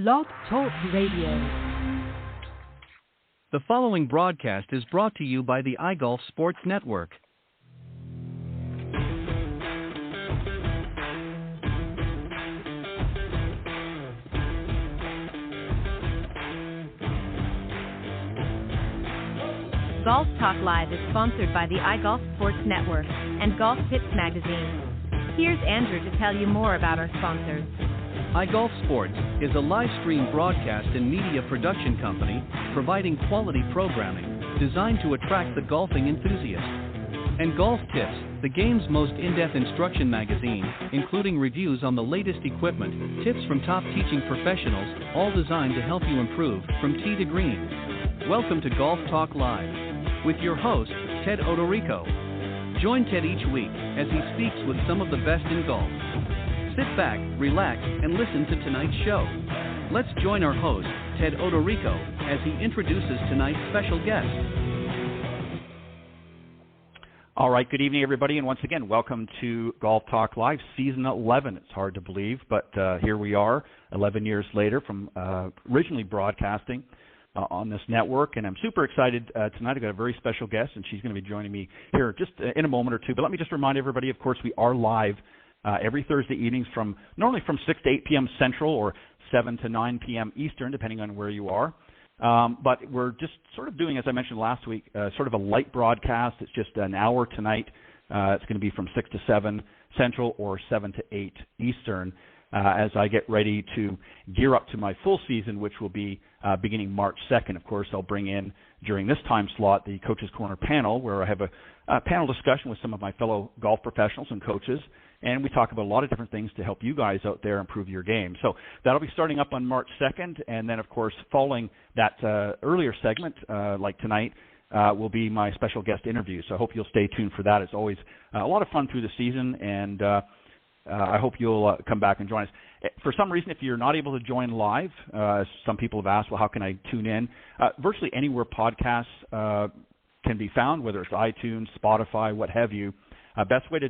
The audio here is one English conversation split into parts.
Blog Talk Radio. The following broadcast is brought to you by the iGolf Sports Network. Golf Talk Live is sponsored by the iGolf Sports Network and Golf Tips Magazine. Here's Andrew to tell you more about our sponsors. iGolf Sports is a live stream broadcast and media production company providing quality programming designed to attract the golfing enthusiast. And Golf Tips, the game's most in-depth instruction magazine, including reviews on the latest equipment, tips from top teaching professionals, all designed to help you improve from tee to green. Welcome to Golf Talk Live with your host, Ted Odorico. Join Ted each week as he speaks with some of the best in golf. Sit back, relax, and listen to tonight's show. Let's join our host, Ted Odorico, as he introduces tonight's special guest. All right, good evening, everybody, and once again, welcome to Golf Talk Live, Season 11. It's hard to believe, but here we are, 11 years later from originally broadcasting on this network, and I'm super excited tonight. I've got a very special guest, and she's going to be joining me here just in a moment or two. But let me just remind everybody, of course, we are live every Thursday evenings normally from 6 to 8 p.m. Central or 7 to 9 p.m. Eastern, depending on where you are. But we're just sort of doing, as I mentioned last week, sort of a light broadcast. It's just an hour tonight. It's going to be from 6 to 7 Central or 7 to 8 Eastern as I get ready to gear up to my full season, which will be beginning March 2nd. Of course, I'll bring in, during this time slot, the Coaches Corner panel, where I have a panel discussion with some of my fellow golf professionals and coaches, and we talk about a lot of different things to help you guys out there improve your game. So that'll be starting up on March 2nd, and then, of course, following that earlier segment, like tonight, will be my special guest interview. So I hope you'll stay tuned for that. It's always a lot of fun through the season, and I hope you'll come back and join us. For some reason, if you're not able to join live, some people have asked, well, how can I tune in? Virtually anywhere podcasts can be found, whether it's iTunes, Spotify, what have you. Best way to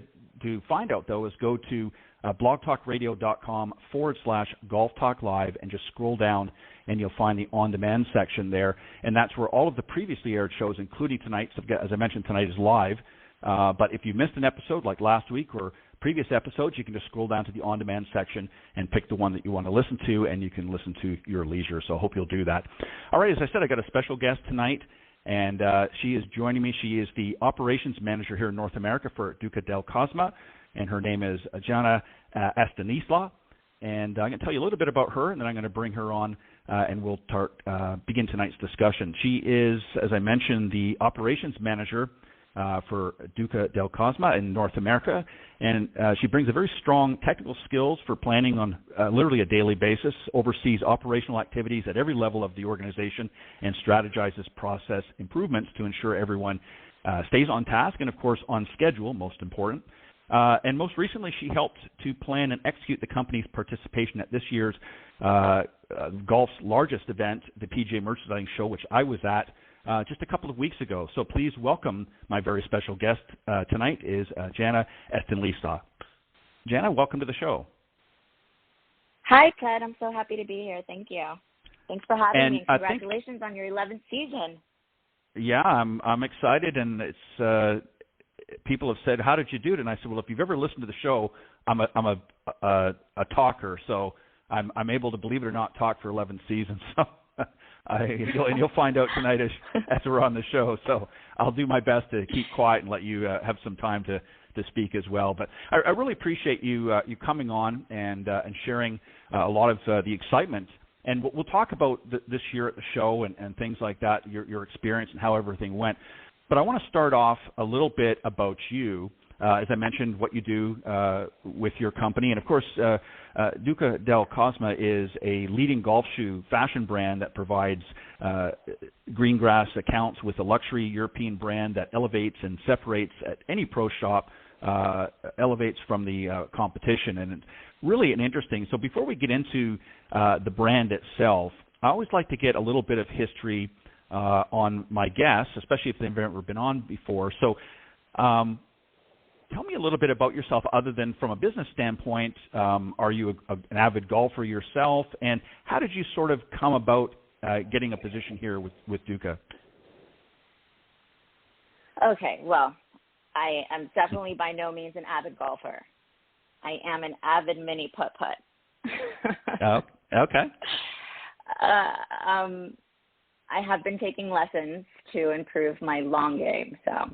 find out, though, is go to blogtalkradio.com/Golf Talk Live and just scroll down, and you'll find the on-demand section there. And that's where all of the previously aired shows, including tonight's, as I mentioned, tonight is live. But if you missed an episode like last week or previous episodes, you can just scroll down to the on-demand section and pick the one that you want to listen to, and you can listen to your leisure. So I hope you'll do that. All right, as I said, I got a special guest tonight, and she is joining me. She is the operations manager here in North America for Duca del Cosma, and her name is Jana Estanislau. And I'm going to tell you a little bit about her, and then I'm going to bring her on, and we'll begin tonight's discussion. She is, as I mentioned, the operations manager for Duca del Cosma in North America, and she brings a very strong technical skills for planning on literally a daily basis, oversees operational activities at every level of the organization, and strategizes process improvements to ensure everyone stays on task and, of course, on schedule, most important. And most recently, she helped to plan and execute the company's participation at this year's golf's largest event, the PGA Merchandising Show, which I was at just a couple of weeks ago. So please welcome my very special guest tonight is Jana Estanislau. Jana, welcome to the show. Hi, Ted. I'm so happy to be here. Thank you. Thanks for having me. Congratulations on your 11th season. Yeah, I'm excited, and it's people have said, "How did you do it?" And I said, "Well, if you've ever listened to the show, I'm a talker, so I'm able to, believe it or not, talk for 11 seasons." So. And you'll find out tonight as we're on the show. So I'll do my best to keep quiet and let you have some time to speak as well. But I really appreciate you coming on and sharing a lot of the excitement. And we'll talk about this year at the show and things like that, your experience and how everything went. But I want to start off a little bit about you. As I mentioned, what you do with your company. And, of course, Duca del Cosma is a leading golf shoe fashion brand that provides green grass accounts with a luxury European brand that elevates and separates at any pro shop, elevates from the competition. And it's really interesting. So before we get into the brand itself, I always like to get a little bit of history on my guests, especially if they've never been on before. So tell me a little bit about yourself, other than from a business standpoint. Are you an avid golfer yourself, and how did you sort of come about getting a position here with Duca? Okay, well, I am definitely by no means an avid golfer. I am an avid mini putt-putt. Oh, okay. I have been taking lessons to improve my long game, so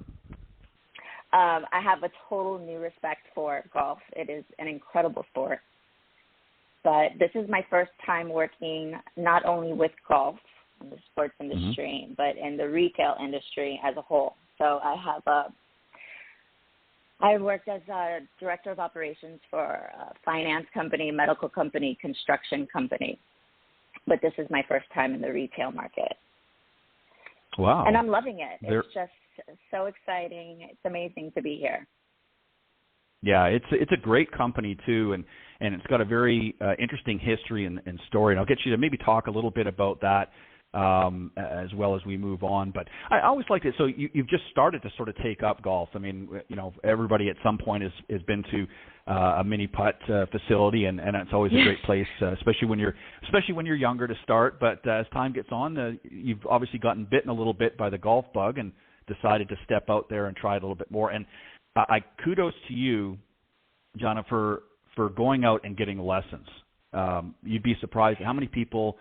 I have a total new respect for golf. It is an incredible sport, but this is my first time working not only with golf in the sports industry, but in the retail industry as a whole. So I worked as a director of operations for a finance company, medical company, construction company. But this is my first time in the retail market. Wow. And I'm loving it. It's just so exciting. It's amazing to be here. Yeah, it's a great company too, and it's got a very interesting history and story. And I'll get you to maybe talk a little bit about that as well as we move on. But I always liked it. So you've just started to sort of take up golf. I mean, everybody at some point has been to a mini putt facility, and it's always a great place, especially when you're younger to start. But as time gets on, you've obviously gotten bitten a little bit by the golf bug and decided to step out there and try it a little bit more. And I kudos to you, Jana, for going out and getting lessons. You'd be surprised how many people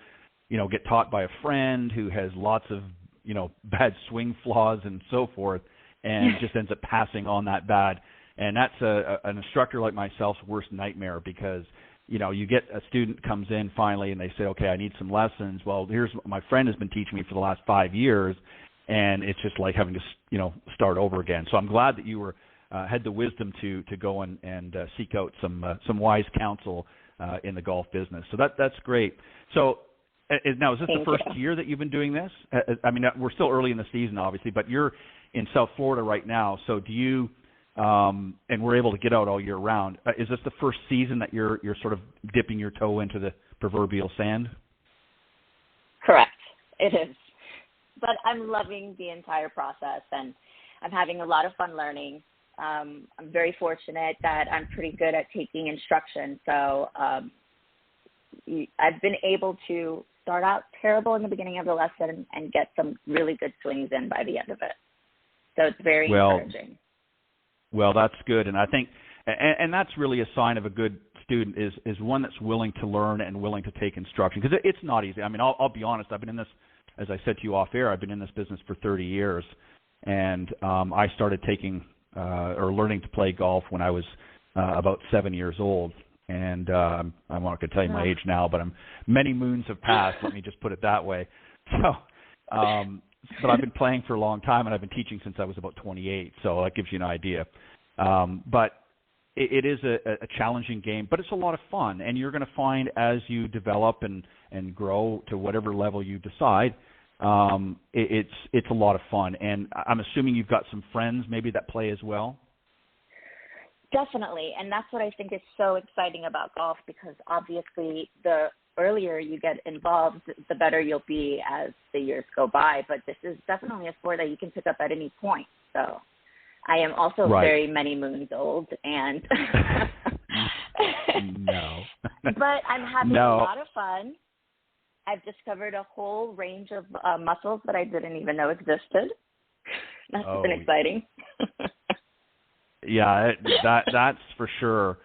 get taught by a friend who has lots of, bad swing flaws and so forth, and just ends up passing on that bad. And that's an instructor like myself's worst nightmare, because, you get a student comes in finally and they say, okay, I need some lessons. Well, here's what my friend has been teaching me for the last 5 years, and it's just like having to, start over again. So I'm glad that you had the wisdom to go and seek out some wise counsel in the golf business. So that's great. So, now, is this the first year that you've been doing this? I mean, we're still early in the season, obviously, but you're in South Florida right now. So do you, and we're able to get out all year round. Is this the first season that you're sort of dipping your toe into the proverbial sand? Correct. It is. But I'm loving the entire process, and I'm having a lot of fun learning. I'm very fortunate that I'm pretty good at taking instruction. So I've been able to start out terrible in the beginning of the lesson and get some really good swings in by the end of it. So it's very encouraging. Well, that's good. And I think, and that's really a sign of a good student is one that's willing to learn and willing to take instruction, because it's not easy. I mean, I'll be honest. I've been in this, as I said to you off air, I've been in this business for 30 years. And I started taking or learning to play golf when I was about 7 years old. And I'm not going to tell you my age now, but many moons have passed. Let me just put it that way. So, but I've been playing for a long time, and I've been teaching since I was about 28. So that gives you an idea. But it is a challenging game, but it's a lot of fun. And you're going to find as you develop and grow to whatever level you decide, it's a lot of fun. And I'm assuming you've got some friends maybe that play as well. Definitely, and that's what I think is so exciting about golf, because obviously the earlier you get involved, the better you'll be as the years go by. But this is definitely a sport that you can pick up at any point. So I am also very many moons old, and no. But I'm having a lot of fun. I've discovered a whole range of muscles that I didn't even know existed. That's been exciting. Yeah, that's for sure.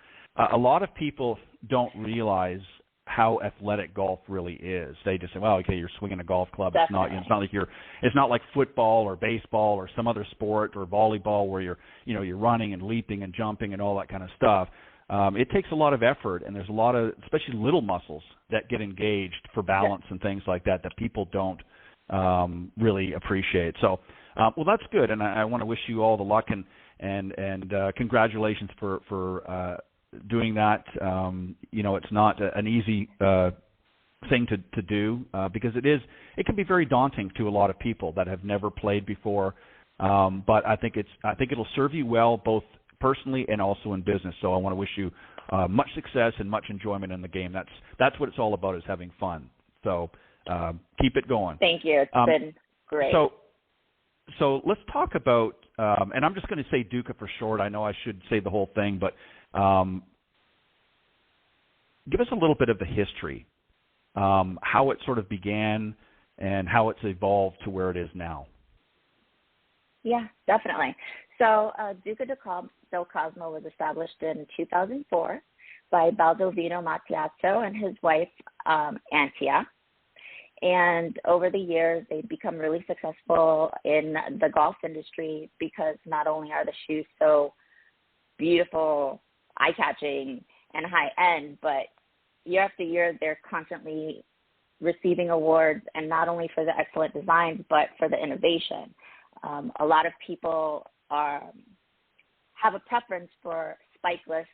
A lot of people don't realize how athletic golf really is. They just say, "Well, okay, you're swinging a golf club. Definitely. It's not like football or baseball or some other sport or volleyball where you're running and leaping and jumping and all that kind of stuff. It takes a lot of effort, and there's a lot of, especially little muscles that get engaged for balance and things like that people don't really appreciate. So, well, that's good, and I want to wish you all the luck and congratulations for doing that. It's not an easy thing to do because it can be very daunting to a lot of people that have never played before. But I think it'll serve you well both personally and also in business. So I want to wish you much success and much enjoyment in the game. That's what it's all about, is having fun. So keep it going. Thank you. It's been great. So let's talk about and I'm just going to say Duca for short. I know I should say the whole thing, but give us a little bit of the history, how it sort of began and how it's evolved to where it is now. Yeah, definitely. So Duca del Cosma was established in 2004 by Baldovino Mattiazzo and his wife, Antia. And over the years, they've become really successful in the golf industry because not only are the shoes so beautiful, eye-catching, and high-end, but year after year, they're constantly receiving awards, and not only for the excellent designs, but for the innovation. A lot of people have a preference for spikeless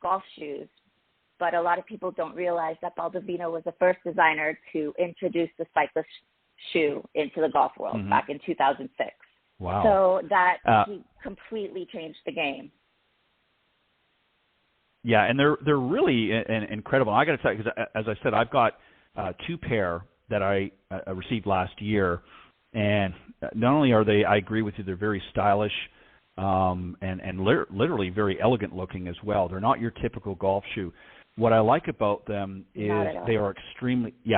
golf shoes, but a lot of people don't realize that Baldovino was the first designer to introduce the spikeless shoe into the golf world back in 2006. Wow. So that he completely changed the game. Yeah, and they're really incredible. I got to tell you, because as I said, I've got 2 pair that I received last year, and not only are they, I agree with you, they're very stylish and literally very elegant looking as well. They're not your typical golf shoe. What I like about them is they are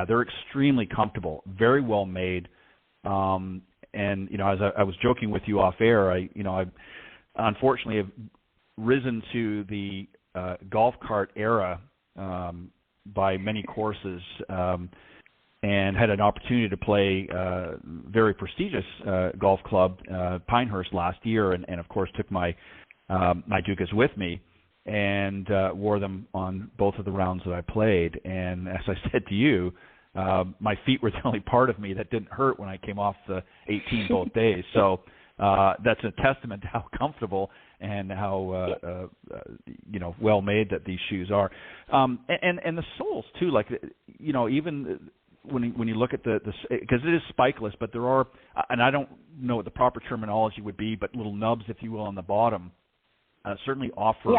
they're extremely comfortable, very well made. And as I was joking with you off air, I unfortunately have risen to the golf cart era by many courses, and had an opportunity to play very prestigious golf club, Pinehurst, last year, and of course took my Ducas with me and wore them on both of the rounds that I played. And as I said to you, my feet were the only part of me that didn't hurt when I came off the 18 both days. So that's a testament to how comfortable and how well made that these shoes are, and the soles too. Like even when you look at the because it is spikeless, but there are, and I don't know what the proper terminology would be, but little nubs, if you will, on the bottom, certainly offer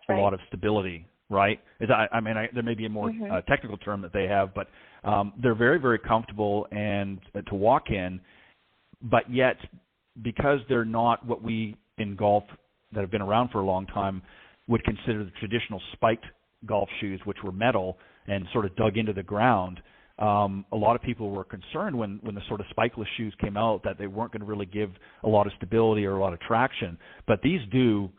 a lot of stability. Right? There may be a more technical term that they have, but they're very, very comfortable and to walk in, but yet because they're not what we in golf that have been around for a long time would consider the traditional spiked golf shoes, which were metal and sort of dug into the ground. A lot of people were concerned when the sort of spikeless shoes came out that they weren't going to really give a lot of stability or a lot of traction. But these do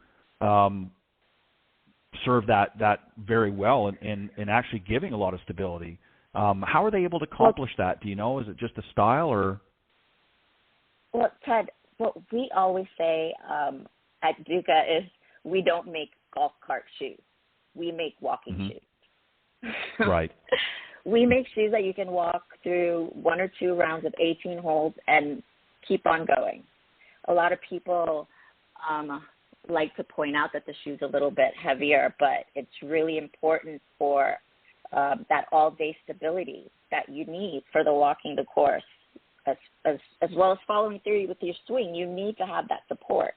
serve that very well in actually giving a lot of stability. How are they able to accomplish that? Do you know? Is it just a style or? Well, Ted, what we always say at Duca is we don't make golf cart shoes. We make walking shoes. Right. We make shoes that you can walk through 1 or 2 rounds of 18 holes and keep on going. A lot of people like to point out that the shoe's a little bit heavier, but it's really important for that all-day stability that you need for the walking the course, as well as following through with your swing. You need to have that support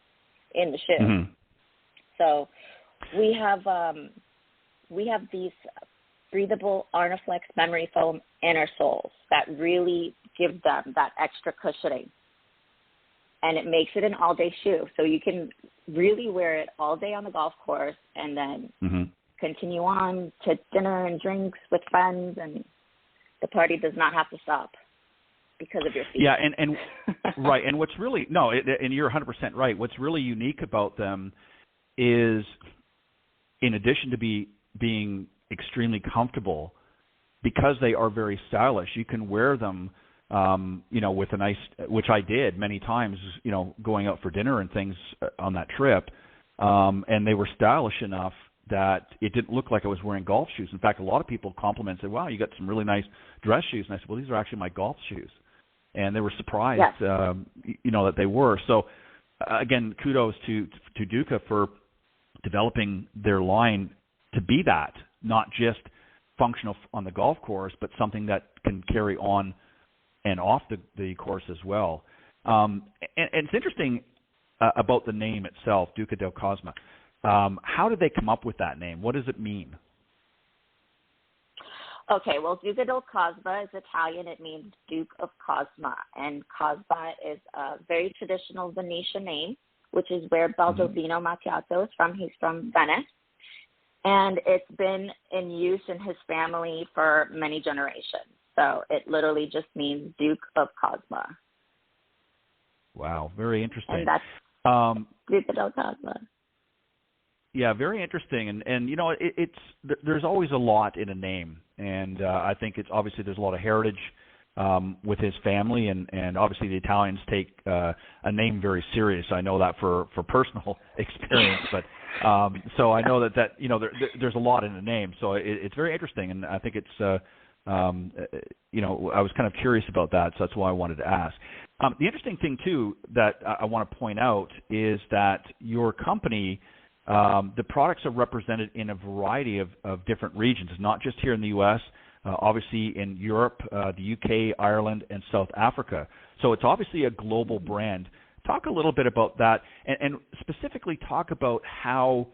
in the shoe. So we have these breathable Arnaflex memory foam inner soles that really give them that extra cushioning. And it makes it an all-day shoe. So you can really wear it all day on the golf course and then continue on to dinner and drinks with friends, and the party does not have to stop because of your feet. Yeah, and right. And what's really, and you're 100% right. What's really unique about them is, in addition to being extremely comfortable, because they are very stylish, you can wear them with a nice, which I did many times, going out for dinner and things on that trip, and they were stylish enough that it didn't look like I was wearing golf shoes. In fact, a lot of people complimented, said, "Wow, you got some really nice dress shoes." And I said, "Well, these are actually my golf shoes," and they were surprised, that they were. So, again, kudos to Duca for developing their line to be that, not just functional on the golf course, but something that can carry on and off the course as well. And it's interesting about the name itself, Duca del Cosma. How did they come up with that name? What does it mean? Okay, well, Duca del Cosma is Italian. It means Duke of Cosma, and Cosma is a very traditional Venetian name. which is where Baldovino Macchiato is from. He's from Venice. And it's been in use in his family for many generations. So it literally just means Duke of Cosma. Wow, very interesting. And that's Duca del Cosma. Yeah, very interesting. And you know, there's always a lot in a name. And I think it's obviously there's a lot of heritage with his family. And obviously the Italians take a name very serious. I know that for personal experience. But so I know that you know, there's a lot in a name. So it's very interesting. And I think it's, you know, I was kind of curious about that. So that's why I wanted to ask. The interesting thing, too, that I want to point out is that your company, the products are represented in a variety of different regions, not just here in the U.S., obviously in Europe, the U.K., Ireland, and South Africa. So it's obviously a global brand. Talk a little bit about that, and specifically talk about how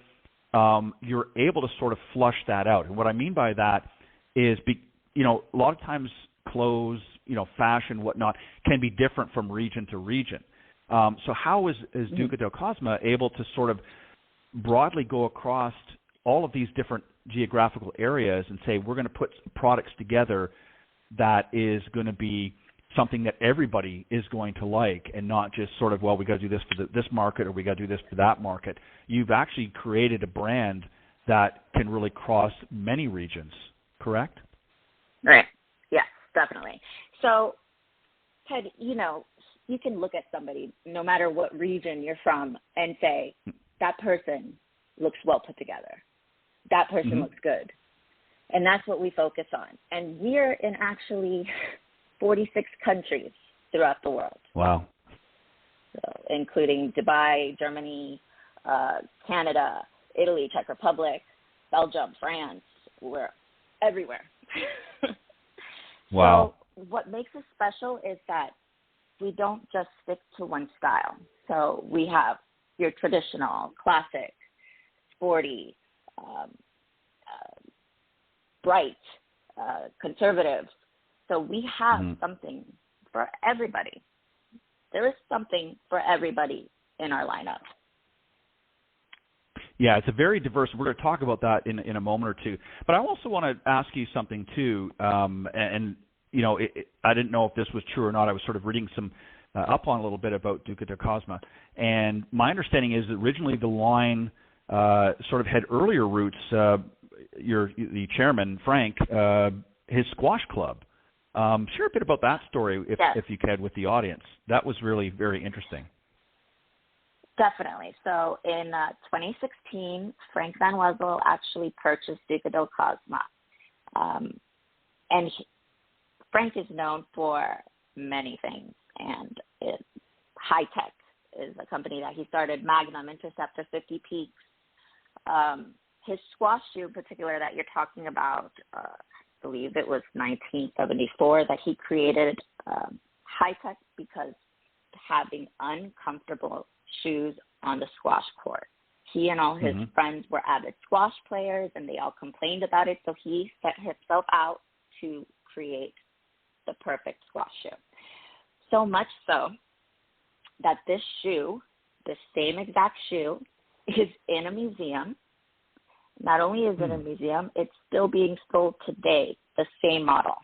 you're able to sort of flush that out. And what I mean by that is, you know, a lot of times clothes, you know, fashion, whatnot, can be different from region to region. So how is Duca del Cosma able to sort of broadly go across all of these different geographical areas and say, we're going to put products together that is going to be something that everybody is going to like, and not just sort of, well, we got to do this for this market, or we got to do this for that market. You've actually created a brand that can really cross many regions, correct? Right. Yes, definitely. So, Ted, you know, you can look at somebody, no matter what region you're from, and say, that person looks well put together. That person looks good. And that's what we focus on. And we're in actually 46 countries throughout the world. Wow. So, including Dubai, Germany, Canada, Italy, Czech Republic, Belgium, France. We're everywhere. Wow. So what makes us special is that we don't just stick to one style. So we have your traditional, classic, sporty, bright, conservative. So we have something for everybody. There is something for everybody in our lineup. Yeah, it's a very diverse. We're going to talk about that in a moment or two. But I also want to ask you something too. And you know, I didn't know if this was true or not. I was sort of reading some up on a little bit about Duca del Cosma, and my understanding is that originally the line sort of had earlier roots. The chairman, Frank, his squash club. Share a bit about that story, if you could, with the audience. That was really very interesting. Definitely. So in 2016, Frank Van Wezel actually purchased Duca del Cosma. And Frank is known for many things. And High Tech is a company that he started, Magnum, Interceptor, 50 Peaks. His squash shoe in particular that you're talking about, I believe it was 1974 that he created High Tech because having uncomfortable shoes on the squash court. He and all his friends were avid squash players, and they all complained about it, so he set himself out to create the perfect squash shoe. So much so that this shoe, the same exact shoe, is in a museum. Not only is it in a museum, it's still being sold today, the same model.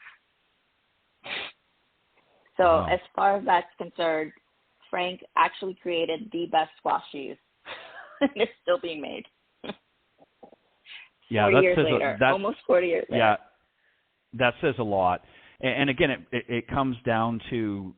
So as far as that's concerned, Frank actually created the best squash shoes. They're still being made. Yeah, 40 years later, almost 40 years later. Yeah, that says a lot. And again, it comes down to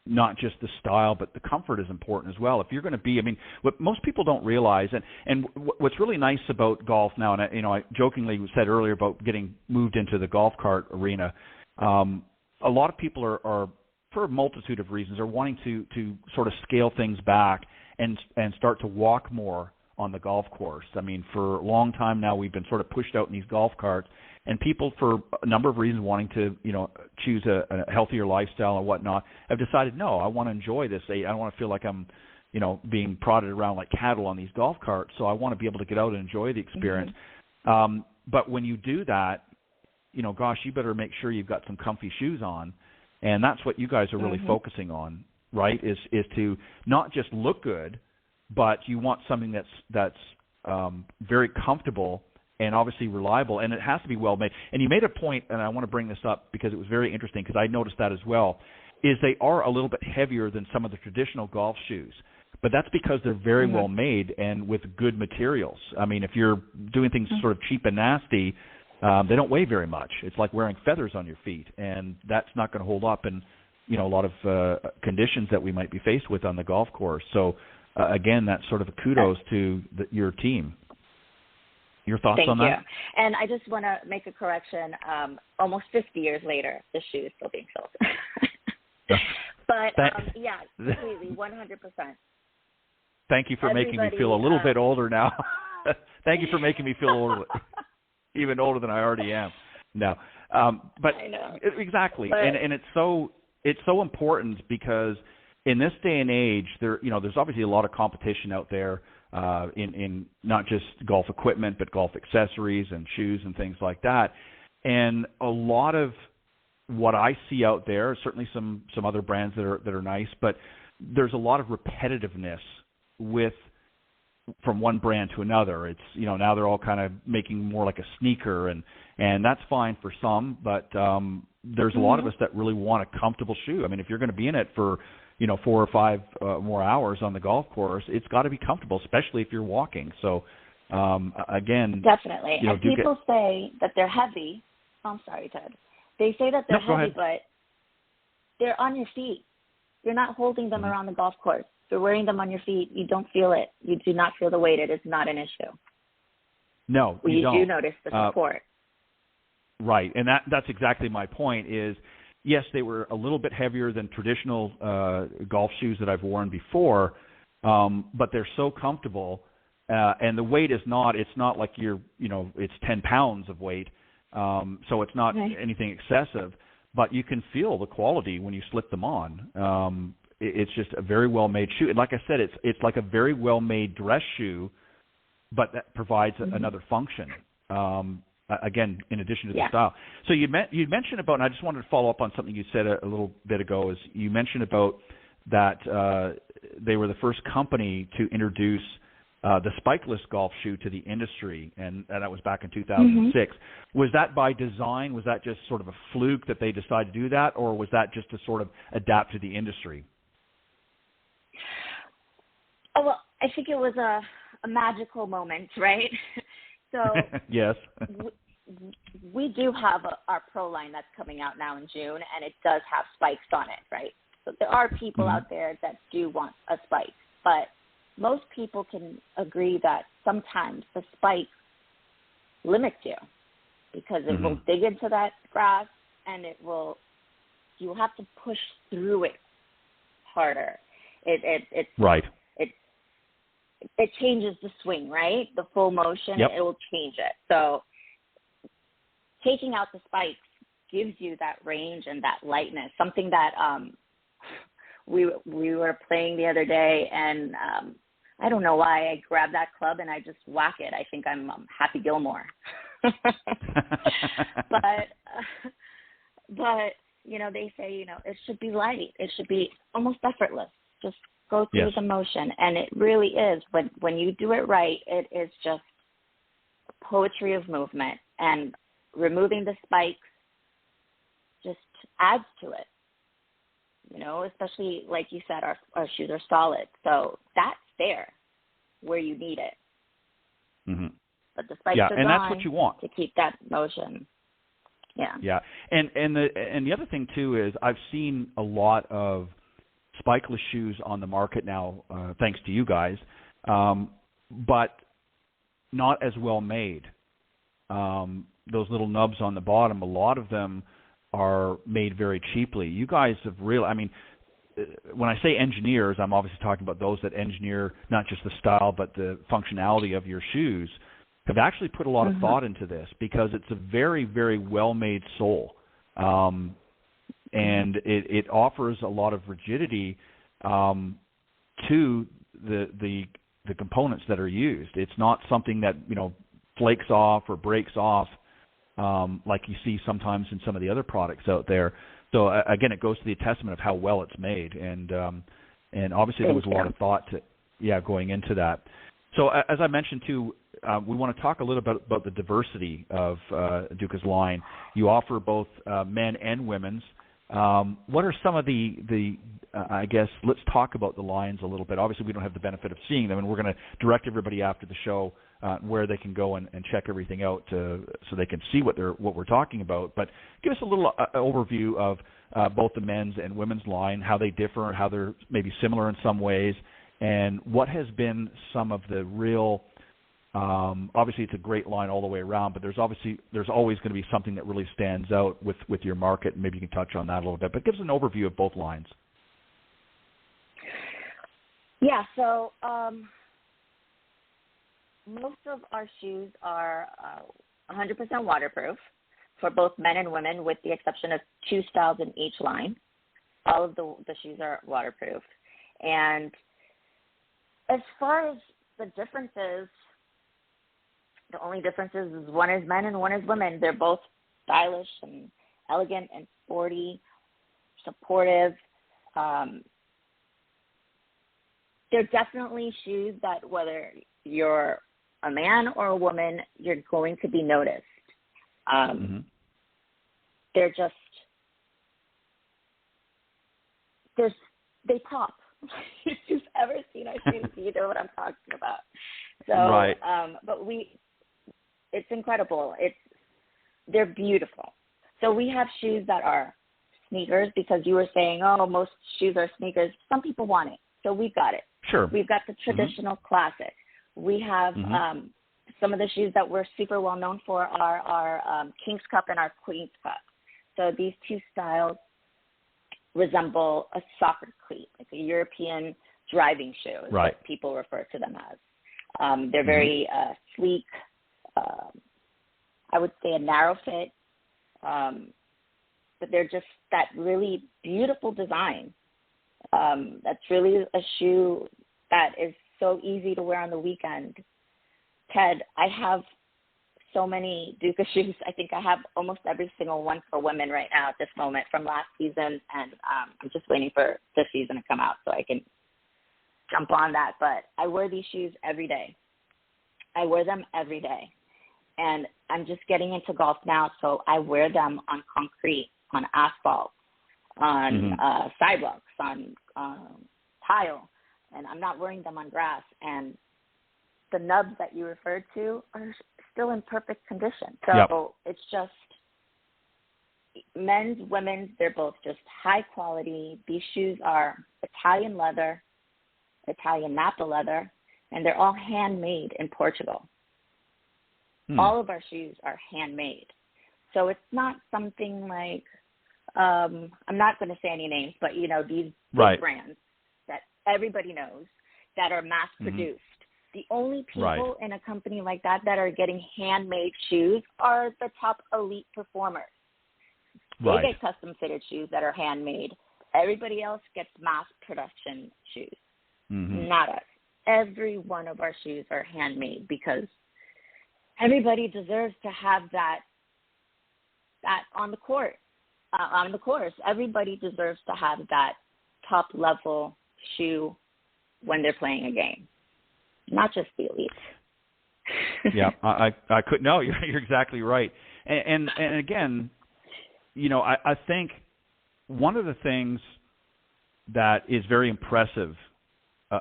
not just the style, but the comfort is important as well. If you're going to be, I mean, what most people don't realize, and what's really nice about golf now, and I jokingly said earlier about getting moved into the golf cart arena, a lot of people are for a multitude of reasons, are wanting to sort of scale things back and start to walk more on the golf course. I mean, for a long time now, we've been sort of pushed out in these golf carts, and people, for a number of reasons, wanting to, choose a healthier lifestyle and whatnot, have decided, no, I want to enjoy this. I don't want to feel like I'm, being prodded around like cattle on these golf carts. So I want to be able to get out and enjoy the experience. But when you do that, gosh, you better make sure you've got some comfy shoes on. And that's what you guys are really focusing on. right? Is to not just look good, but you want something that's very comfortable and obviously reliable, and it has to be well made. And you made a point, and I want to bring this up because it was very interesting because I noticed that as well, is they are a little bit heavier than some of the traditional golf shoes. But that's because they're very well made and with good materials. I mean, if you're doing things sort of cheap and nasty, they don't weigh very much. It's like wearing feathers on your feet, and that's not going to hold up in, a lot of conditions that we might be faced with on the golf course. So, again, that's sort of a kudos to your team. Your thoughts on that? Thank you. And I just want to make a correction. Almost 50 years later, the shoe is still being sold. But, yeah, completely, 100%. Thank you for making me feel a little bit older now. Thank you for making me feel older, even older than I already am. No, but I know. Exactly, but, and it's so important because in this day and age, there's obviously a lot of competition out there in not just golf equipment, but golf accessories and shoes and things like that. And a lot of what I see out there, certainly some other brands that are nice, but there's a lot of repetitiveness from one brand to another. It's now they're all kind of making more like a sneaker, and that's fine for some, but there's a lot of us that really want a comfortable shoe. I mean, if you're going to be in it for 4 or 5 more hours on the golf course, it's got to be comfortable, especially if you're walking. So again, definitely. And people say that they're heavy. Oh, I'm sorry, Ted. They say that they're heavy, but they're on your feet. You're not holding them around the golf course. You're wearing them on your feet. You don't feel it. You do not feel the weight. It is not an issue. No, you don't. You do notice the support. Right, and that's exactly my point is, yes, they were a little bit heavier than traditional golf shoes that I've worn before, but they're so comfortable, and the weight it's not like it's 10 pounds of weight, so it's not anything excessive, but you can feel the quality when you slip them on. It's just a very well-made shoe. And like I said, it's like a very well-made dress shoe, but that provides another function, again, in addition to the style. So you mentioned about, and I just wanted to follow up on something you said a little bit ago, is you mentioned about that they were the first company to introduce the spikeless golf shoe to the industry, and that was back in 2006. Was that by design? Was that just sort of a fluke that they decided to do that, or was that just to sort of adapt to the industry? Oh, well, I think it was a magical moment, right? So yes, we do have our pro line that's coming out now in June, and it does have spikes on it, right? So there are people out there that do want a spike, but most people can agree that sometimes the spike limits you because it will dig into that grass, and you'll have to push through it harder. It's right. It changes the swing, right? The full motion, it will change it. So taking out the spikes gives you that range and that lightness, something that we were playing the other day, and I don't know why I grabbed that club and I just whack it. I think I'm Happy Gilmore. But they say, it should be light. It should be almost effortless. Just go through the motion, and it really is. When you do it right, it is just poetry of movement, and removing the spikes just adds to it. Especially like you said, our shoes are solid, so that's there where you need it. But the spikes are and that's what you want to keep that motion. Yeah, and the other thing too is I've seen a lot of spikeless shoes on the market now, thanks to you guys, but not as well made. Those little nubs on the bottom, a lot of them are made very cheaply. You guys have when I say engineers, I'm obviously talking about those that engineer not just the style but the functionality of your shoes, have actually put a lot of thought into this because it's a very, very well-made sole. And it offers a lot of rigidity to the components that are used. It's not something that flakes off or breaks off like you see sometimes in some of the other products out there. So again, it goes to the testament of how well it's made, and obviously there was a lot of thought to going into that. So as I mentioned too, we want to talk a little bit about the diversity of Duca's line. You offer both men and women's. What are some of the I guess let's talk about the lines a little bit. Obviously, we don't have the benefit of seeing them, and we're going to direct everybody after the show where they can go and check everything out so they can see what we're talking about. But give us a little overview of both the men's and women's line, how they differ, how they're maybe similar in some ways, and what has been some of the real. Obviously, it's a great line all the way around, but there's always going to be something that really stands out with your market, and maybe you can touch on that a little bit. But give us an overview of both lines. Yeah, so most of our shoes are 100% waterproof for both men and women, with the exception of 2 styles in each line. All of the shoes are waterproof. And as far as the differences, the only difference is one is men and one is women. They're both stylish and elegant and sporty, supportive. They're definitely shoes that whether you're a man or a woman, you're going to be noticed. They're just, they pop. If you've ever seen our shoes, you know what I'm talking about. So, right. But it's incredible. They're beautiful. So we have shoes that are sneakers, because you were saying, most shoes are sneakers. Some people want it. So we've got it. Sure. We've got the traditional classic. We have some of the shoes that we're super well known for are our King's Cup and our Queen's Cup. So these 2 styles resemble a soccer cleat, like a European driving shoe, is what people refer to them as. They're very sleek. I would say a narrow fit, but they're just that really beautiful design. That's really a shoe that is so easy to wear on the weekend. Ted, I have so many Duca shoes. I think I have almost every single one for women right now at this moment from last season, and I'm just waiting for this season to come out so I can jump on that. But I wear these shoes every day. I wear them every day. And I'm just getting into golf now, so I wear them on concrete, on asphalt, on sidewalks, on tile, and I'm not wearing them on grass. And the nubs that you referred to are still in perfect condition. So It's just men's, women's, they're both just high quality. These shoes are Italian leather, Italian Napa leather, and they're all handmade in Portugal. All of our shoes are handmade. So it's not something like, I'm not going to say any names, but, these big brands that everybody knows that are mass produced. The only people in a company like that are getting handmade shoes are the top elite performers. They get custom fitted shoes that are handmade. Everybody else gets mass production shoes. Not us. Every one of our shoes are handmade because everybody deserves to have that on the court, on the course. Everybody deserves to have that top level shoe when they're playing a game, not just the elite. Yeah, I couldn't. No, you're exactly right. And again, I think one of the things that is very impressive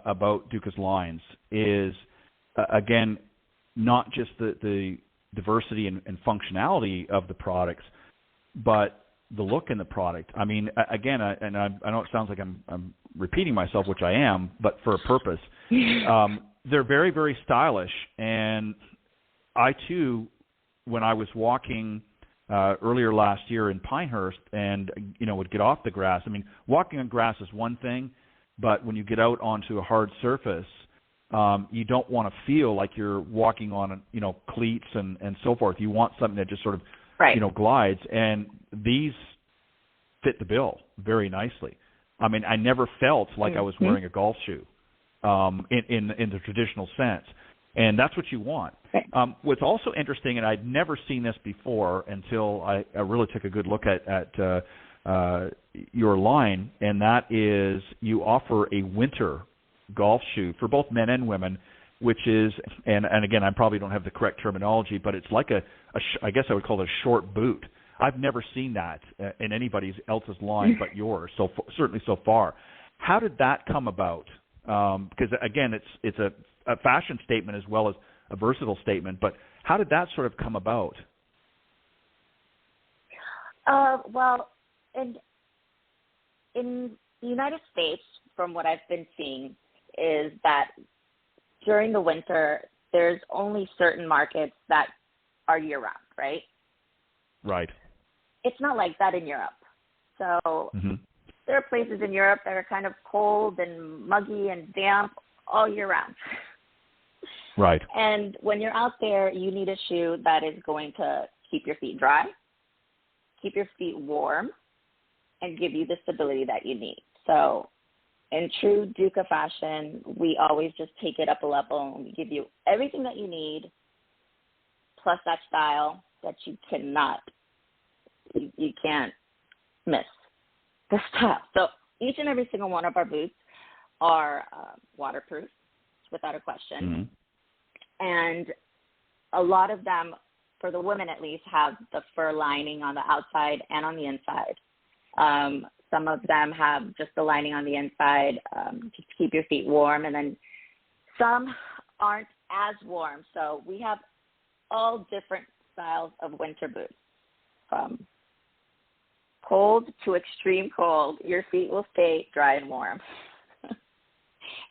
about Duca's lines is, again, not just the diversity and functionality of the products, but the look in the product. I mean, again, I know it sounds like I'm repeating myself, which I am, but for a purpose. They're very, very stylish. And I, too, when I was walking earlier last year in Pinehurst and, would get off the grass, I mean, walking on grass is one thing, but when you get out onto a hard surface, you don't want to feel like you're walking on, cleats and so forth. You want something that just sort of, glides. And these fit the bill very nicely. I mean, I never felt like I was wearing a golf shoe in the traditional sense. And that's what you want. What's also interesting, and I'd never seen this before until I really took a good look at your line, and that is you offer a winter golf shoe for both men and women, which is, and again, I probably don't have the correct terminology, but it's like I guess I would call it a short boot. I've never seen that in anybody else's line but yours, certainly so far. How did that come about? Because again, it's a fashion statement as well as a versatile statement, but how did that sort of come about? Well, in the United States, from what I've been seeing, is that during the winter, there's only certain markets that are year-round, right? Right. It's not like that in Europe. So there are places in Europe that are kind of cold and muggy and damp all year round. Right. And when you're out there, you need a shoe that is going to keep your feet dry, keep your feet warm, and give you the stability that you need. So in true Duca fashion, we always just take it up a level and we give you everything that you need, plus that style that you can't miss the style. So each and every single one of our boots are waterproof, without a question. And a lot of them, for the women at least, have the fur lining on the outside and on the inside. Some of them have just the lining on the inside to keep your feet warm, and then some aren't as warm. So we have all different styles of winter boots, from cold to extreme cold. Your feet will stay dry and warm.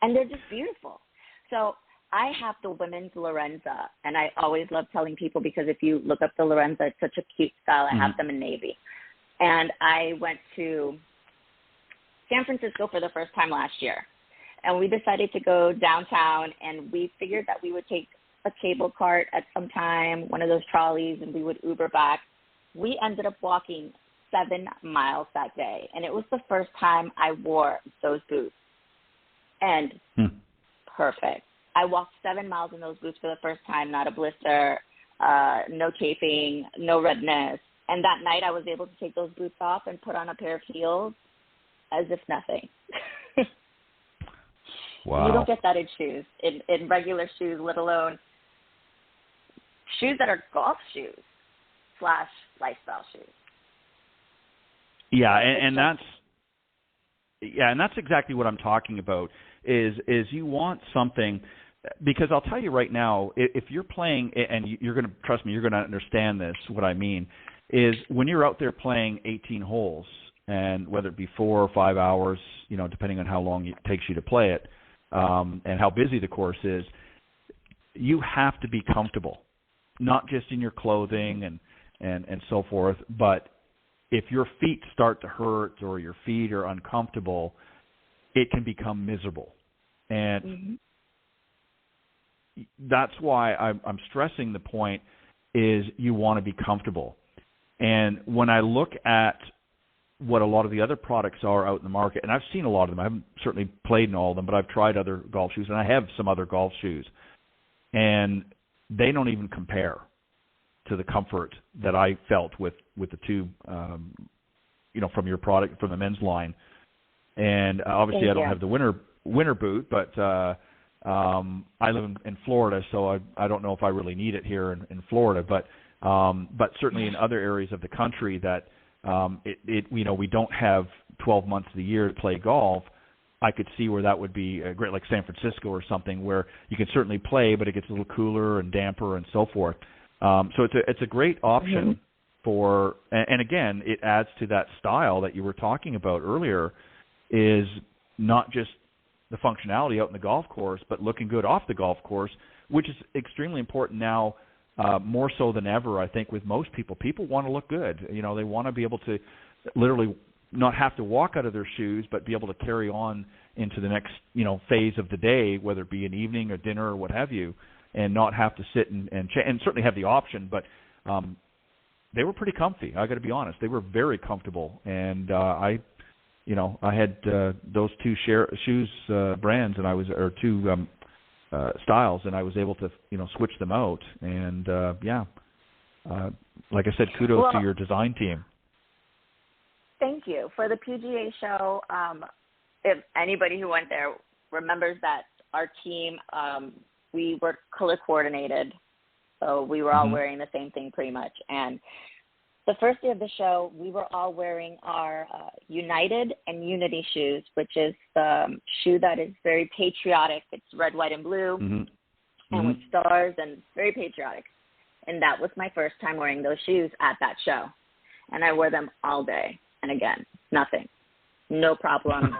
And they're just beautiful. So I have the women's Lorenza, and I always love telling people, because if you look up the Lorenza, it's such a cute style. I have them in navy. And I went to San Francisco for the first time last year, and we decided to go downtown, and we figured that we would take a cable cart at some time, one of those trolleys, and we would Uber back. We ended up walking 7 miles that day, and it was the first time I wore those boots. And perfect. I walked 7 miles in those boots for the first time, not a blister, no chafing, no redness. And that night I was able to take those boots off and put on a pair of heels as if nothing. Wow. You don't get that in shoes, in regular shoes, let alone shoes that are golf shoes / lifestyle shoes. Yeah, and that's exactly what I'm talking about. Is you want something, because I'll tell you right now, if you're playing, and you're going to trust me, you're going to understand this. What I mean is, when you're out there playing 18 holes, and whether it be 4 or 5 hours, depending on how long it takes you to play it, and how busy the course is, you have to be comfortable, not just in your clothing and so forth, but if your feet start to hurt or your feet are uncomfortable, it can become miserable. And that's why I'm stressing the point is you want to be comfortable. And when I look at what a lot of the other products are out in the market, and I've seen a lot of them. I haven't certainly played in all of them, but I've tried other golf shoes, and I have some other golf shoes, and they don't even compare to the comfort that I felt with the two, from your product, from the men's line. And obviously I don't have the winter boot, but I live in Florida, so I don't know if I really need it here in Florida, but certainly in other areas of the country that we don't have 12 months of the year to play golf, I could see where that would be great, like San Francisco or something, where you can certainly play, but it gets a little cooler and damper and so forth. So it's a great option for, and again, it adds to that style that you were talking about earlier, is not just the functionality out in the golf course, but looking good off the golf course, which is extremely important now, more so than ever, I think, with most people. People want to look good. They want to be able to literally not have to walk out of their shoes, but be able to carry on into the next, phase of the day, whether it be an evening or dinner or what have you, and not have to sit and certainly have the option. But they were pretty comfy. I got to be honest; they were very comfortable, and I had those two shoes brands, and styles, and I was able to switch them out. And like I said, kudos to your design team. Thank you. For the PGA show, if anybody who went there remembers that our team, we were color coordinated, so we were all wearing the same thing pretty much. And the first day of the show, we were all wearing our United and Unity shoes, which is the shoe that is very patriotic. It's red, white, and blue, and with stars, and very patriotic. And that was my first time wearing those shoes at that show. And I wore them all day. And again, nothing. No problem.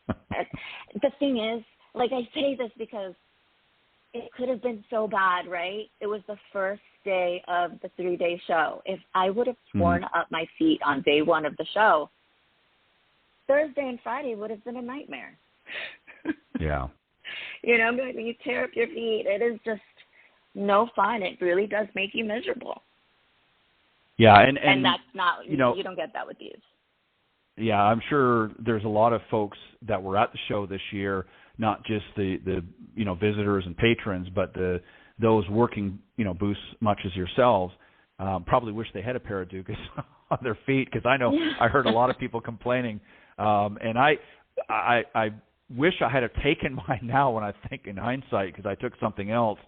The thing is, like, I say this because it could have been so bad, right? It was the first day of the 3-day show. If I would have torn up my feet on day one of the show, Thursday and Friday would have been a nightmare. Yeah. When you tear up your feet, it is just no fun. It really does make you miserable. Yeah, and that's not, you don't get that with these. Yeah, I'm sure there's a lot of folks that were at the show this year, not just the visitors and patrons, but those working booths, much as yourselves, probably wish they had a pair of Ducas on their feet, because I know I heard a lot of people complaining, and I wish I had taken mine now when I think in hindsight, because I took something else,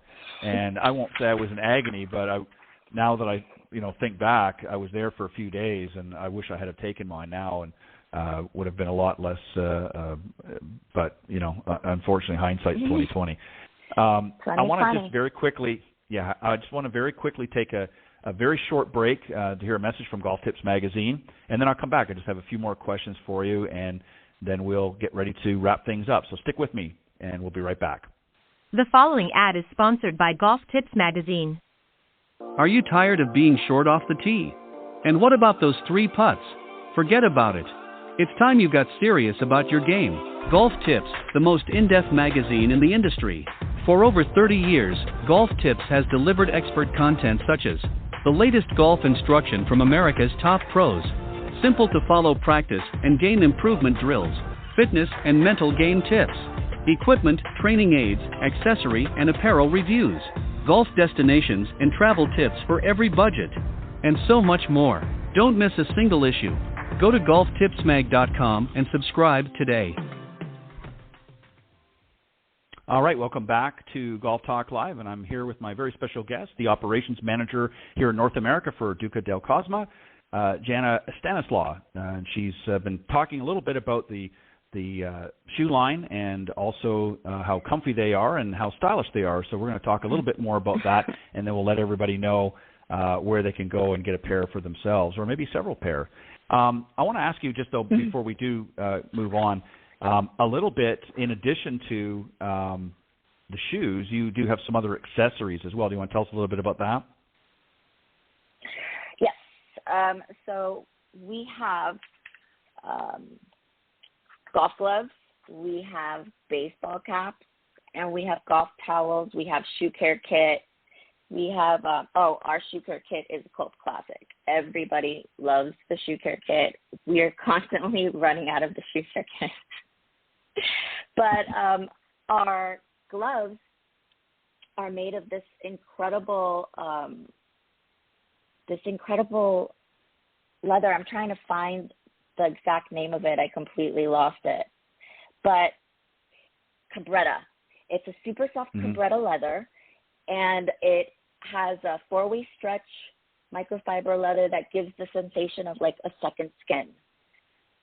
and I won't say I was in agony, but now that I think back, I was there for a few days, and I wish I had taken mine now, and would have been a lot less. But unfortunately, hindsight's 2020. I want to just very quickly, I just want to very quickly take a very short break to hear a message from Golf Tips Magazine, and then I'll come back. I just have a few more questions for you, and then we'll get ready to wrap things up. So stick with me, and we'll be right back. The following ad is sponsored by Golf Tips Magazine. Are you tired of being short off the tee? And what about those 3 putts? Forget about it. It's time you got serious about your game. Golf Tips, the most in-depth magazine in the industry. For over 30 years, Golf Tips has delivered expert content such as the latest golf instruction from America's top pros, simple-to-follow practice and game improvement drills, fitness and mental game tips, equipment, training aids, accessory and apparel reviews, golf destinations and travel tips for every budget, and so much more. Don't miss a single issue. Go to golftipsmag.com and subscribe today. All right, welcome back to Golf Talk Live, and I'm here with my very special guest, the operations manager here in North America for Duca del Cosma, Jana Estanislau. And she's been talking a little bit about the shoe line, and also how comfy they are and how stylish they are. So we're going to talk a little bit more about that, and then we'll let everybody know where they can go and get a pair for themselves, or maybe several pair. I want to ask you, just though, before we do move on, a little bit, in addition to the shoes, you do have some other accessories as well. Do you want to tell us a little bit about that? Yes. So we have golf gloves, we have baseball caps, and we have golf towels. We have shoe care kit. We have, our shoe care kit is a cult classic. Everybody loves the shoe care kit. We are constantly running out of the shoe care kit. But our gloves are made of this incredible leather. I'm trying to find the exact name of it. I completely lost it. But cabretta. It's a super soft cabretta leather, and it has a 4-way stretch microfiber leather that gives the sensation of like a second skin.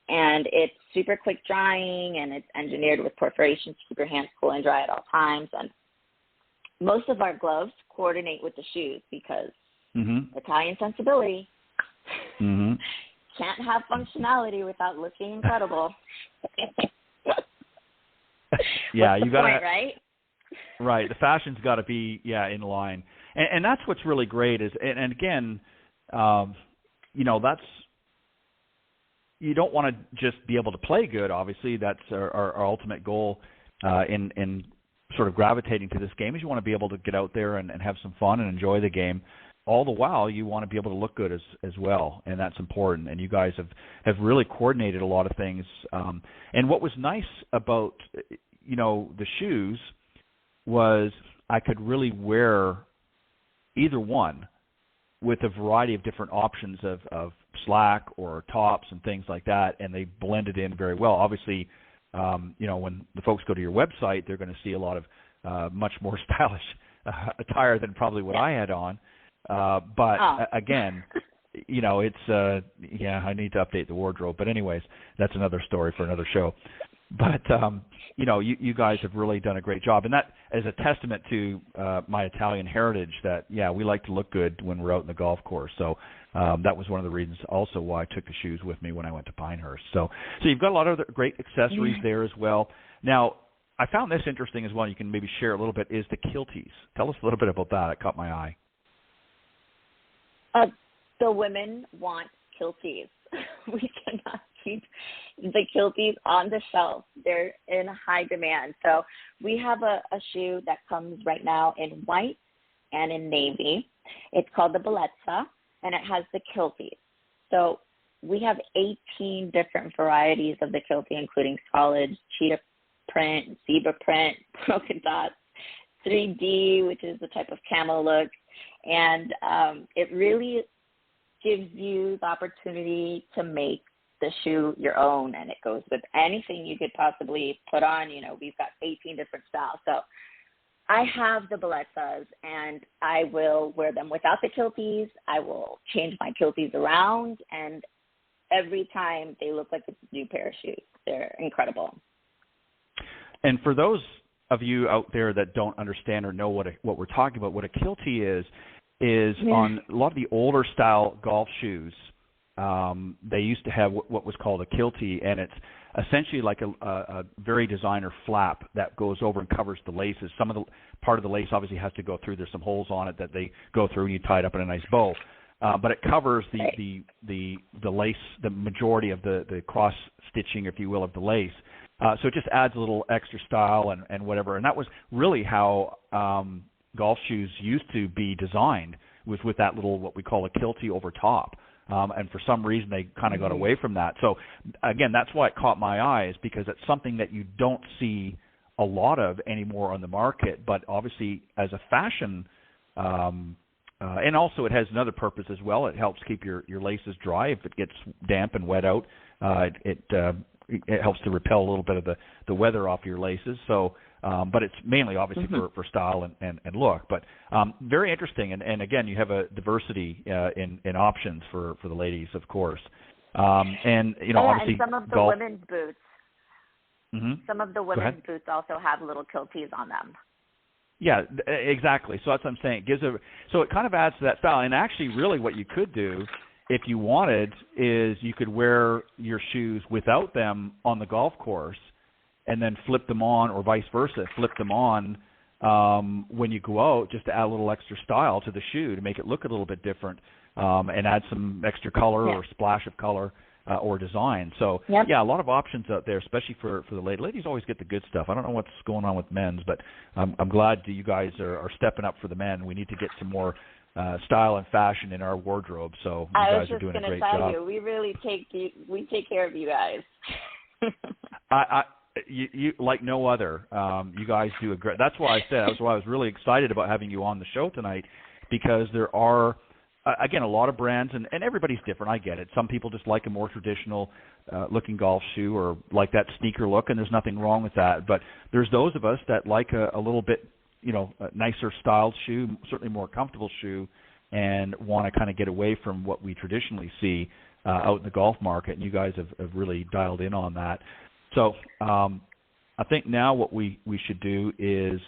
And it's super quick drying, and it's engineered with perforation to keep your hands cool and dry at all times. And most of our gloves coordinate with the shoes because Italian sensibility. Can't have functionality without looking incredible. Yeah, you got to, right? Right. The fashion's got to be in line, and that's what's really great is, and again, that's, you don't want to just be able to play good. Obviously, that's our ultimate goal in sort of gravitating to this game, is you want to be able to get out there and have some fun and enjoy the game. All the while, you want to be able to look good as well, and that's important. And you guys have really coordinated a lot of things. And what was nice about the shoes was I could really wear either one with a variety of different options of slack or tops and things like that, and they blended in very well. Obviously, when the folks go to your website, they're going to see a lot of much more stylish attire than probably what I had on. Again, it's I need to update the wardrobe. But anyways, that's another story for another show. But you guys have really done a great job, and that is a testament to my Italian heritage. That we like to look good when we're out in the golf course. So that was one of the reasons also why I took the shoes with me when I went to Pinehurst. So you've got a lot of other great accessories there as well. Now, I found this interesting as well. You can maybe share a little bit. Is the kilties? Tell us a little bit about that. It caught my eye. The women want kilties. We cannot keep the kilties on the shelf. They're in high demand. So we have a shoe that comes right now in white and in navy. It's called the Bellezza, and it has the kilties. So we have 18 different varieties of the kiltie, including solid, cheetah print, zebra print, polka dots, 3D, which is the type of camo look. And it really gives you the opportunity to make the shoe your own, and it goes with anything you could possibly put on. We've got 18 different styles. So I have the Bellezzas, and I will wear them without the kilties. I will change my kilties around, and every time they look like a new pair of shoes. They're incredible. And for those of you out there that don't understand or know what we're talking about, what a kiltie is on a lot of the older style golf shoes, they used to have what was called a kiltie, and it's essentially like a very designer flap that goes over and covers the laces. Some of the part of the lace obviously has to go through. There's some holes on it that they go through, and you tie it up in a nice bow. But it covers the lace, the majority of the cross stitching, if you will, of the lace. So it just adds a little extra style and whatever. And that was really how golf shoes used to be designed, was with that little, what we call a kiltie over top. And for some reason, they kind of got away from that. So, again, that's why it caught my eye, is because it's something that you don't see a lot of anymore on the market. But obviously, as a fashion, and also it has another purpose as well. It helps keep your laces dry. If it gets damp and wet out, it helps to repel a little bit of the weather off your laces. So, but it's mainly obviously for style and look. But very interesting. And again, you have a diversity in options for the ladies, of course. And obviously, and some of the women's boots. Some of the women's boots also have little kilties on them. Yeah, exactly. So that's what I'm saying. So it kind of adds to that style. And actually, really, what you could do, if you wanted, is you could wear your shoes without them on the golf course, and then flip them on, or vice versa, flip them on when you go out, just to add a little extra style to the shoe to make it look a little bit different, and add some extra color or splash of color or design. So, a lot of options out there, especially for the ladies. Ladies always get the good stuff. I don't know what's going on with men's, but I'm glad that you guys are stepping up for the men. We need to get some more style and fashion in our wardrobe. So you guys are doing a great job. I was just going to tell you, we really take care of you guys. You like no other. You guys do a great. That's why I said. That's why I was really excited about having you on the show tonight, because there are, again, a lot of brands, and everybody's different. I get it. Some people just like a more traditional looking golf shoe, or like that sneaker look, and there's nothing wrong with that. But there's those of us that like a little bit, a nicer styled shoe, certainly more comfortable shoe, and want to kind of get away from what we traditionally see out in the golf market. And you guys have really dialed in on that. So I think now what we should do is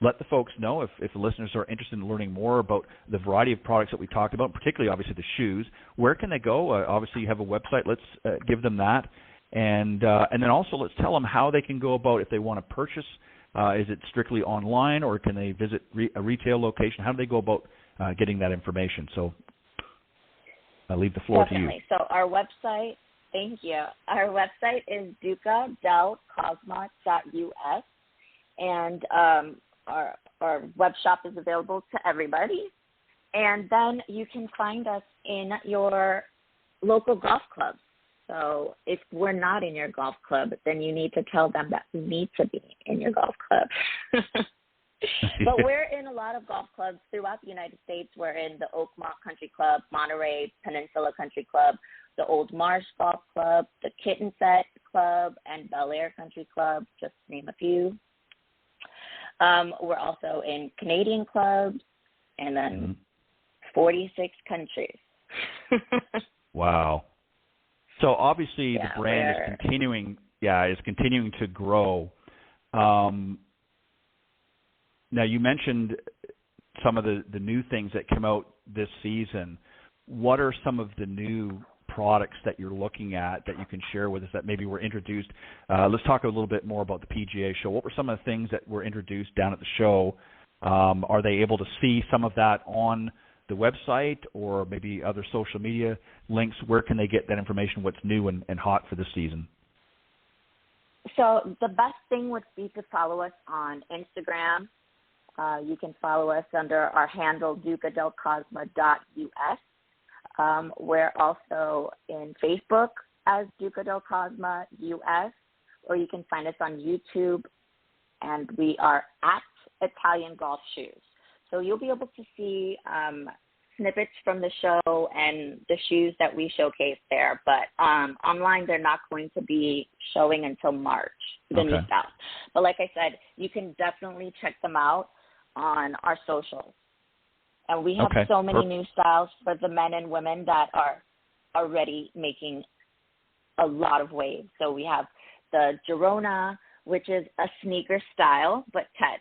let the folks know, if the listeners are interested in learning more about the variety of products that we talked about, particularly obviously the shoes, where can they go? Obviously you have a website. Let's give them that. And then also let's tell them how they can go about if they want to purchase. Is it strictly online, or can they visit a retail location? How do they go about getting that information? So I'll leave the floor to you. So our website, thank you. Our website is duca.cosma.us, and our web shop is available to everybody. And then you can find us in your local golf clubs. So if we're not in your golf club, then you need to tell them that we need to be in your golf club. But we're in a lot of golf clubs throughout the United States. We're in the Oakmont Country Club, Monterey Peninsula Country Club, the Old Marsh Golf Club, the Kitten Set Club, and Bel Air Country Club, just to name a few. We're also in Canadian clubs and then 46 countries. Wow. So obviously the brand is continuing to grow. Now you mentioned some of the new things that come out this season. What are some of the new products that you're looking at that you can share with us that maybe were introduced? Let's talk a little bit more about the PGA show. What were some of the things that were introduced down at the show? Are they able to see some of that on the website or maybe other social media links? Where can they get that information, what's new and hot for this season? So the best thing would be to follow us on Instagram. You can follow us under our handle, ducadelcosma.us. We're also in Facebook as Duca del Cosma US, or you can find us on YouTube, and we are at Italian Golf Shoes. So you'll be able to see snippets from the show and the shoes that we showcase there. But online, they're not going to be showing until March, the new styles. But like I said, you can definitely check them out on our socials. And we have so many new styles for the men and women that are already making a lot of waves. So we have the Girona, which is a sneaker style, but Ted,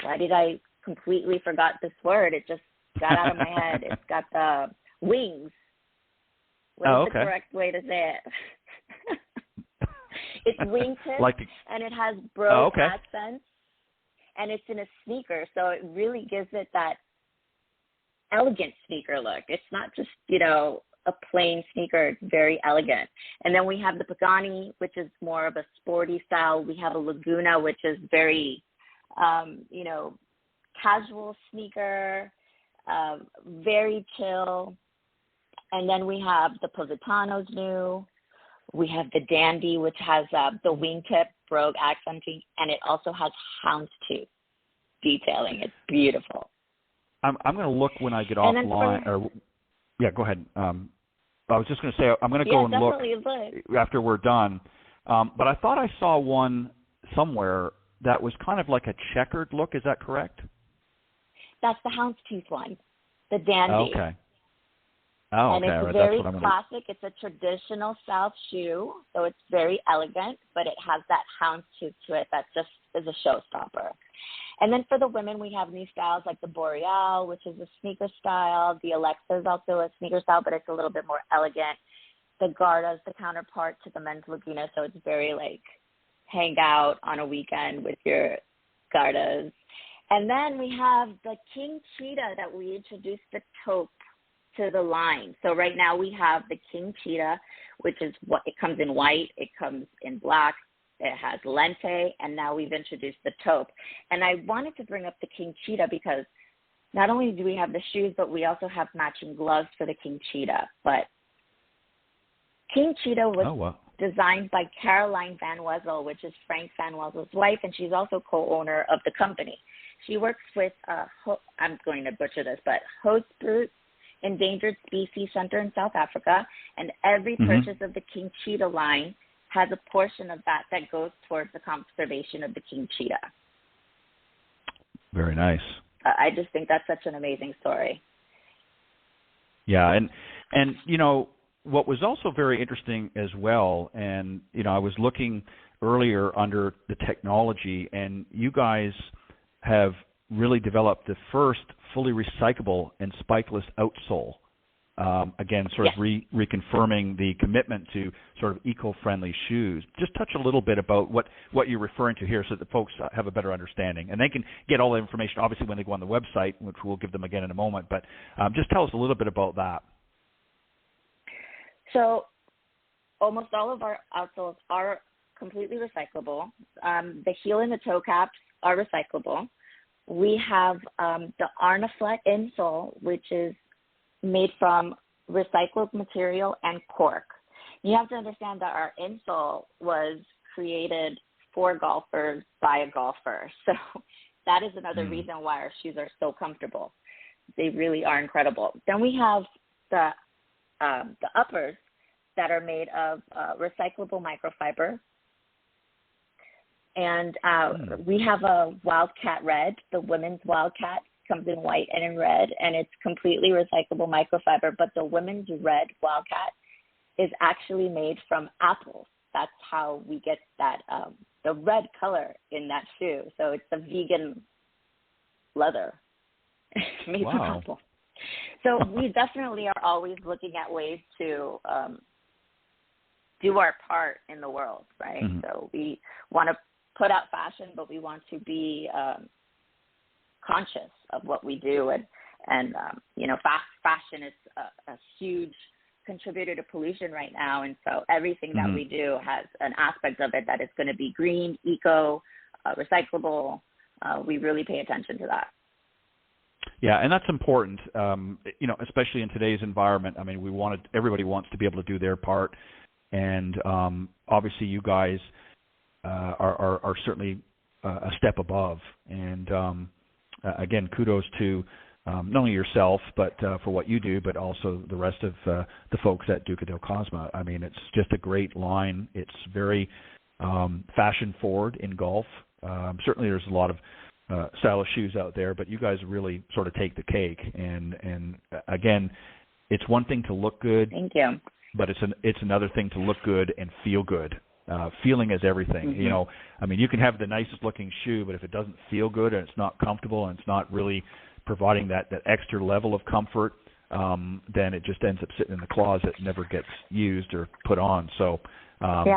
why did I completely forgot this word? It just got out of my head. It's got the wings. What is the correct way to say it? It's wingtip, and it has brogue accents, and it's in a sneaker, so it really gives it that elegant sneaker look. It's not just, a plain sneaker. It's very elegant. And then we have the Pagani, which is more of a sporty style. We have a Laguna, which is very, casual sneaker, very chill. And then we have the Positano's new. We have the Dandy, which has the wingtip brogue accenting, and it also has houndstooth detailing. It's beautiful. I'm going to look when I get offline. Go ahead. I was just going to say I'm going to go and look after we're done. But I thought I saw one somewhere that was kind of like a checkered look. Is that correct? That's the houndstooth one, the Dandy. Okay. And it's very classic. It's a traditional South shoe, so it's very elegant, but it has that houndstooth to it that just is a showstopper. And then for the women, we have new styles like the Boreal, which is a sneaker style. The Alexa is also a sneaker style, but it's a little bit more elegant. The Garda is the counterpart to the men's Laguna, so it's very hang out on a weekend with your Gardas. And then we have the King Cheetah that we introduced the taupe to the line. So right now we have the King Cheetah, which is it comes in white, it comes in black, it has lente, and now we've introduced the taupe. And I wanted to bring up the King Cheetah because not only do we have the shoes, but we also have matching gloves for the King Cheetah. But King Cheetah was designed by Caroline Van Wezel, which is Frank Van Wezel's wife, and she's also co-owner of the company. She works with, I'm going to butcher this, but Hoedspruit Endangered Species Center in South Africa, and every purchase of the King Cheetah line has a portion of that goes towards the conservation of the King Cheetah. Very nice. I just think that's such an amazing story. Yeah, and what was also very interesting as well, and I was looking earlier under the technology, and you guys have really developed the first fully recyclable and spikeless outsole. Again, sort of reconfirming the commitment to sort of eco-friendly shoes. Just touch a little bit about what you're referring to here so that the folks have a better understanding. And they can get all the information, obviously, when they go on the website, which we'll give them again in a moment. But just tell us a little bit about that. So almost all of our outsoles are completely recyclable. The heel and the toe caps are recyclable. we have the Arnaflet insole, which is made from recycled material and cork. You have to understand that our insole was created for golfers by a golfer. So that is another reason why our shoes are so comfortable. They really are incredible. Then we have the uppers that are made of recyclable microfiber. And we have a Wildcat Red. The women's Wildcat comes in white and in red, and it's completely recyclable microfiber. But the women's red Wildcat is actually made from apples. That's how we get that the red color in that shoe. So it's a vegan leather made from apple. So we definitely are always looking at ways to do our part in the world, right? Mm-hmm. So we want to put out fashion, but we want to be conscious of what we do. And you know, fashion is a huge contributor to pollution right now. And so everything that we do has an aspect of it that is going to be green, eco, recyclable. We really pay attention to that. Yeah, and that's important, you know, especially in today's environment. I mean, everybody wants to be able to do their part, and obviously you guys are certainly a step above. And again, kudos to not only yourself, but for what you do, but also the rest of the folks at Duca del Cosma. I mean, it's just a great line. It's very fashion forward in golf. Certainly there's a lot of stylish shoes out there, but you guys really sort of take the cake. And again, it's one thing to look good. Thank you. But it's another thing to look good and feel good. Feeling is everything. Mm-hmm. You know, I mean, you can have the nicest looking shoe, but if it doesn't feel good and it's not comfortable and it's not really providing that extra level of comfort, then it just ends up sitting in the closet and never gets used or put on. So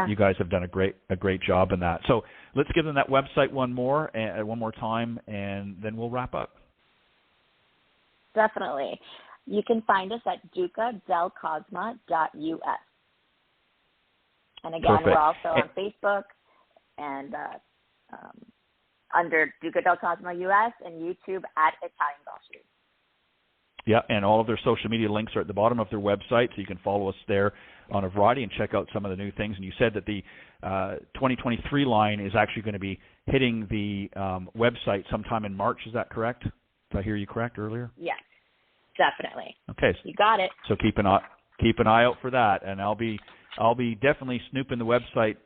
you guys have done a great job in that. So let's give them that website one more time, and then we'll wrap up. Definitely. You can find us at ducadelcosma.us. And again, Perfect. We're also on Facebook and under Duca del Cosma US and YouTube at Italian Golf Shoes. Yeah, and all of their social media links are at the bottom of their website, so you can follow us there on a variety and check out some of the new things. And you said that the 2023 line is actually going to be hitting the website sometime in March. Is that correct? Did I hear you correct earlier? Yes, definitely. Okay, you got it. So keep an eye out for that, and I'll be definitely snooping the website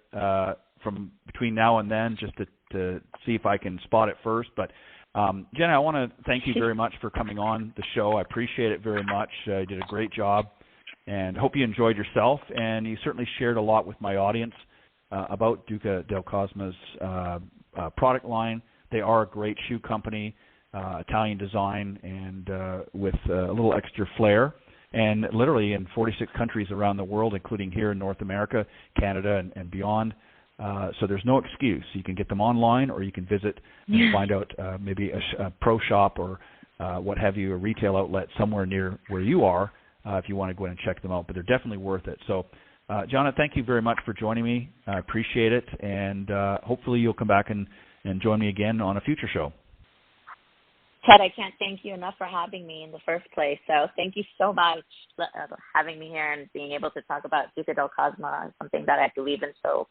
from between now and then just to see if I can spot it first. But Jana, I want to thank you very much for coming on the show. I appreciate it very much. You did a great job, and hope you enjoyed yourself. And you certainly shared a lot with my audience about Duca del Cosma's product line. They are a great shoe company, Italian design, and with a little extra flair. And literally in 46 countries around the world, including here in North America, Canada, and beyond. So there's no excuse. You can get them online, or you can visit and find out maybe a pro shop or what have you, a retail outlet somewhere near where you are if you want to go in and check them out. But they're definitely worth it. So, Jana, thank you very much for joining me. I appreciate it. And hopefully you'll come back and join me again on a future show. Ted, I can't thank you enough for having me in the first place. So thank you so much for having me here and being able to talk about Duca del Cosma, something that I believe in so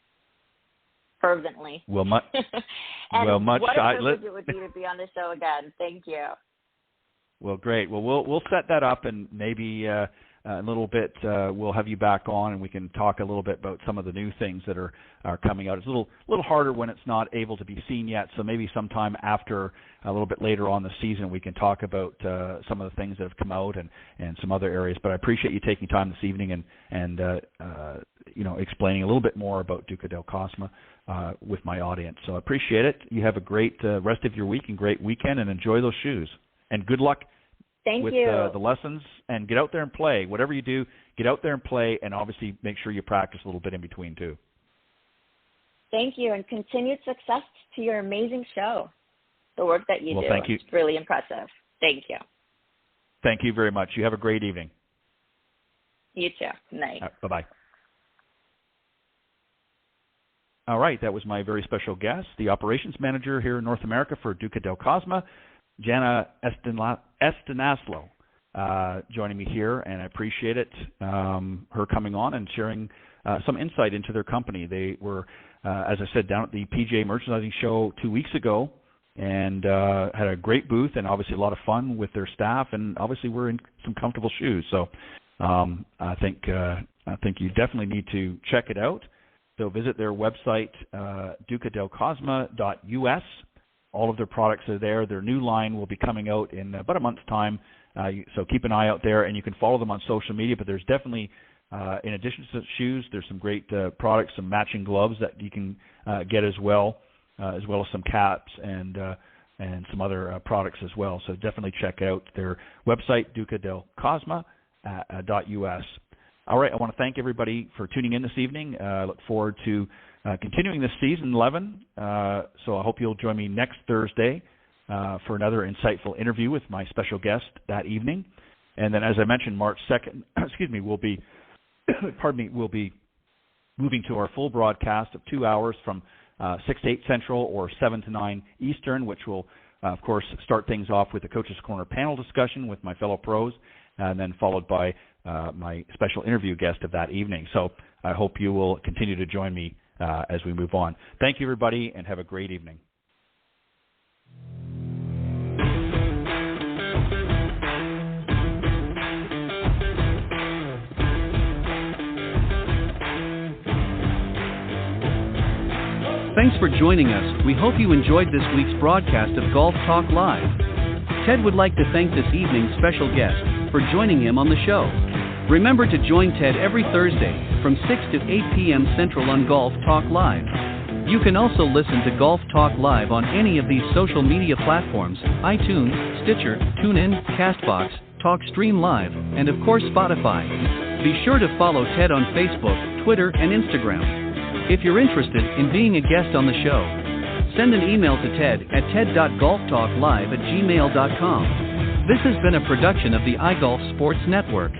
fervently. Well, much. And well, much. What a privilege it would be to be on the show again. Thank you. Well, great. Well, we'll set that up, and maybe a little bit we'll have you back on, and we can talk a little bit about some of the new things that are coming out. It's a little harder when it's not able to be seen yet. So maybe sometime after, a little bit later on the season, we can talk about some of the things that have come out and some other areas. But I appreciate you taking time this evening and explaining a little bit more about Duca del Cosma with my audience. So I appreciate it. You have a great rest of your week and great weekend, and enjoy those shoes. And good luck with the lessons, and get out there and play. Whatever you do, get out there and play, and obviously make sure you practice a little bit in between too. Thank you, and continued success to your amazing show. The work that you do thank you. It's really impressive. Thank you. Thank you very much. You have a great evening. You too. Night. Bye-bye. All right, that was my very special guest, the operations manager here in North America for Duca del Cosma, Jana Estanislau, joining me here, and I appreciate it, her coming on and sharing some insight into their company. They were, as I said, down at the PGA Merchandising Show 2 weeks ago, and had a great booth and obviously a lot of fun with their staff, and obviously we're in some comfortable shoes. So I think you definitely need to check it out. So visit their website, ducadelcosma.us. All of their products are there. Their new line will be coming out in about a month's time, so keep an eye out there, and you can follow them on social media. But there's definitely, in addition to shoes, there's some great products, some matching gloves that you can get as well as some caps and some other products as well. So definitely check out their website, ducadelcosma.us. All right, I want to thank everybody for tuning in this evening. I look forward to continuing this season 11. So I hope you'll join me next Thursday for another insightful interview with my special guest that evening. And then, as I mentioned, March 2nd, we'll be moving to our full broadcast of 2 hours from 6 to 8 Central or 7 to 9 Eastern, which will, of course, start things off with the Coach's Corner panel discussion with my fellow pros, and then followed by my special interview guest of that evening. So I hope you will continue to join me as we move on. Thank you, everybody, and have a great evening. Thanks for joining us. We hope you enjoyed this week's broadcast of Golf Talk Live. Ted would like to thank this evening's special guest for joining him on the show. Remember to join Ted every Thursday from 6 to 8 p.m. Central on Golf Talk Live. You can also listen to Golf Talk Live on any of these social media platforms: iTunes, Stitcher, TuneIn, CastBox, TalkStream Live, and of course Spotify. Be sure to follow Ted on Facebook, Twitter, and Instagram. If you're interested in being a guest on the show, send an email to Ted at ted.golftalklive@gmail.com. This has been a production of the iGolf Sports Network.